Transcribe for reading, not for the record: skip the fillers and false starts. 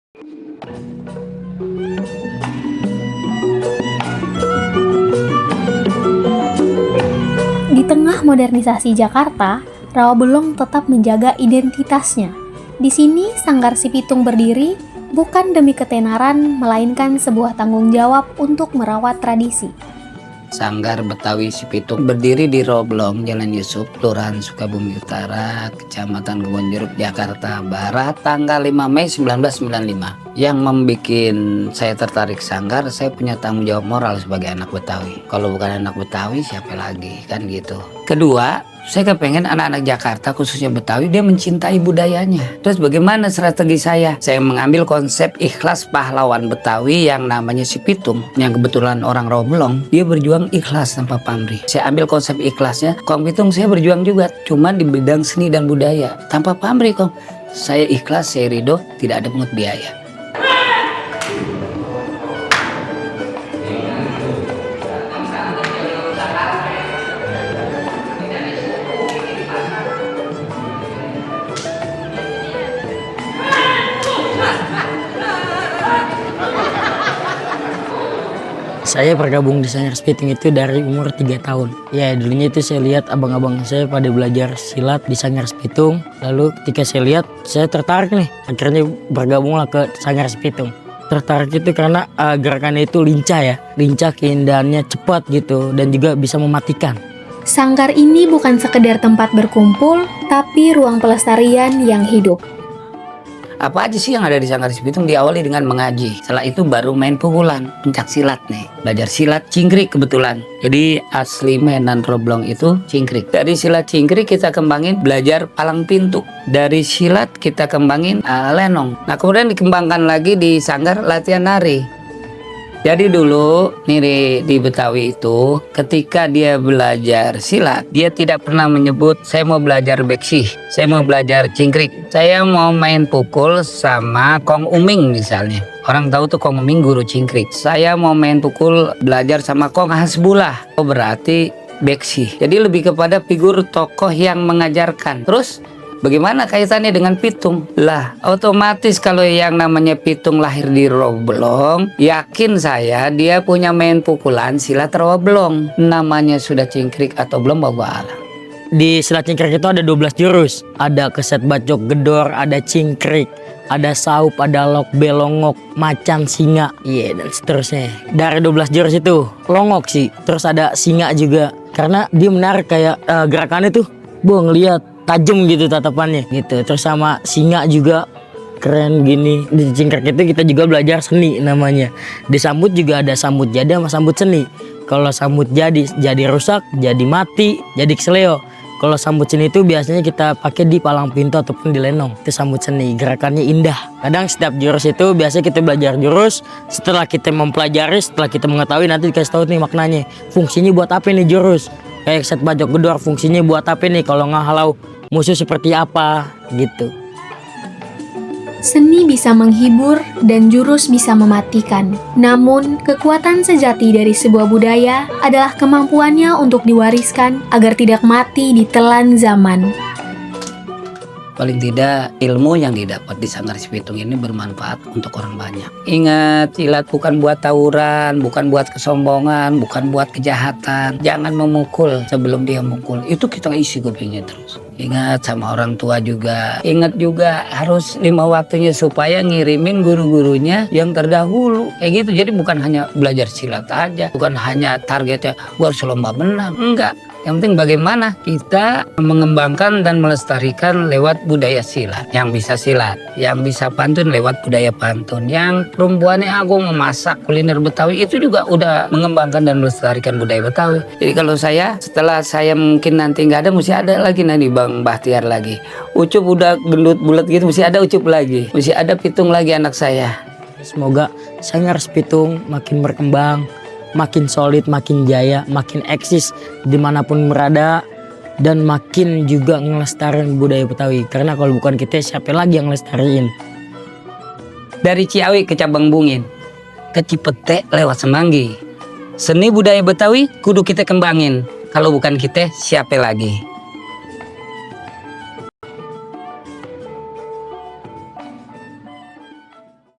Di tengah modernisasi Jakarta, Rawabelong tetap menjaga identitasnya. Di sini, Sanggar Si Pitung berdiri bukan demi ketenaran, melainkan sebuah tanggung jawab untuk merawat tradisi. Sanggar Betawi Si Pitung berdiri di Rawabelong, Jalan Yusuf, Kelurahan Sukabumi Utara, Kecamatan Kebonjeruk, Jakarta Barat, tanggal 5 Mei 1995. Yang membuat saya tertarik Sanggar, saya punya tanggung jawab moral sebagai anak Betawi. Kalau bukan anak Betawi, siapa lagi, kan gitu. Kedua, saya kepengen anak-anak Jakarta, khususnya Betawi, dia mencintai budayanya. Terus bagaimana strategi saya? Saya mengambil konsep ikhlas pahlawan Betawi yang namanya Si Pitung, yang kebetulan orang Rawabelong. Dia berjuang ikhlas tanpa pamrih. Saya ambil konsep ikhlasnya. Kong Pitung saya berjuang juga, cuman di bidang seni dan budaya. Tanpa pamrih, Kong. Saya ikhlas, saya ridho, tidak ada pungut biaya. Saya bergabung di Sanggar Si Pitung itu dari umur 3 tahun. Ya, dulunya itu saya lihat abang-abang saya pada belajar silat di Sanggar Si Pitung. Lalu ketika saya lihat, saya tertarik nih. Akhirnya bergabunglah ke Sanggar Si Pitung. Tertarik itu karena gerakannya itu lincah ya. Lincah, keindahannya cepat gitu, dan juga bisa mematikan. Sanggar ini bukan sekedar tempat berkumpul, tapi ruang pelestarian yang hidup. Apa aja sih yang ada di Sanggar Si Pitung? Diawali dengan mengaji. Setelah itu baru main pukulan, pencak silat nih. Belajar silat cingkrik kebetulan. Jadi asli mainan Rawabelong itu cingkrik. Dari silat cingkrik kita kembangin belajar palang pintu. Dari silat kita kembangin lenong. Nah kemudian dikembangkan lagi di Sanggar latihan nari. Jadi dulu nih di Betawi itu ketika dia belajar silat, dia tidak pernah menyebut saya mau belajar beksih, saya mau belajar cingkrik, saya mau main pukul sama Kong Uming misalnya. Orang tahu tuh Kong Uming guru cingkrik. Saya mau main pukul belajar sama Kong Hasbullah. Oh berarti beksih. Jadi lebih kepada figur tokoh yang mengajarkan. Terus bagaimana kaitannya dengan Pitung? Lah, otomatis kalau yang namanya Pitung lahir di Rawabelong, yakin saya dia punya main pukulan silat Rawabelong. Namanya sudah cingkrik atau belum, bawa alam. Di silat cingkrik itu ada 12 jurus. Ada keset bacok gedor, ada cingkrik, ada saup, ada lok belongok, macan, singa, dan seterusnya. Dari 12 jurus itu, longok sih. Terus ada singa juga. Karena dia menarik kayak gerakannya tuh, ngeliat tajam gitu tatapannya gitu. Terus sama singa juga keren gini. Di cingkrik itu kita juga belajar seni namanya. Di sambut juga ada sambut jadi sama sambut seni. Kalau sambut jadi rusak, jadi mati, jadi kesleo. Kalau sambut seni itu biasanya kita pakai di palang pintu ataupun di lenong. Itu sambut seni, gerakannya indah. Kadang setiap jurus itu biasanya kita belajar jurus. Setelah kita mempelajari, setelah kita mengetahui, nanti dikasih tahu nih maknanya. Fungsinya buat apa nih jurus? Kayak set bajok gedor, fungsinya buat apa nih kalau ngehalau musuh seperti apa gitu. Seni bisa menghibur dan jurus bisa mematikan. Namun, kekuatan sejati dari sebuah budaya adalah kemampuannya untuk diwariskan agar tidak mati di telan zaman. Paling tidak ilmu yang didapat di Sanggar Si Pitung ini bermanfaat untuk orang banyak. Ingat, silat bukan buat tawuran, bukan buat kesombongan, bukan buat kejahatan. Jangan memukul sebelum dia mukul. Itu kita isi kupingnya terus. Ingat sama orang tua juga. Ingat juga harus 5 waktunya supaya ngirimin guru-gurunya yang terdahulu. Kayak gitu. Jadi bukan hanya belajar silat aja. Bukan hanya targetnya gua harus lomba menang. Enggak. Yang penting bagaimana kita mengembangkan dan melestarikan lewat budaya silat. Yang bisa silat, yang bisa pantun lewat budaya pantun. Yang perempuannya agung memasak kuliner Betawi, itu juga udah mengembangkan dan melestarikan budaya Betawi. Jadi kalau saya, setelah saya mungkin nanti nggak ada, mesti ada lagi nanti Bang Bahtiar lagi. Ucup udah gendut bulat gitu, mesti ada Ucup lagi. Mesti ada Pitung lagi anak saya. Semoga Sanggar Si Pitung makin berkembang, makin solid, makin jaya, makin eksis dimanapun berada, dan makin juga ngelestariin budaya Betawi. Karena kalau bukan kita, siapa lagi yang ngelestariin? Dari Ciawi ke Cabang Bungin, ke Cipete lewat Semanggi. Seni budaya Betawi kudu kita kembangin. Kalau bukan kita, siapa lagi?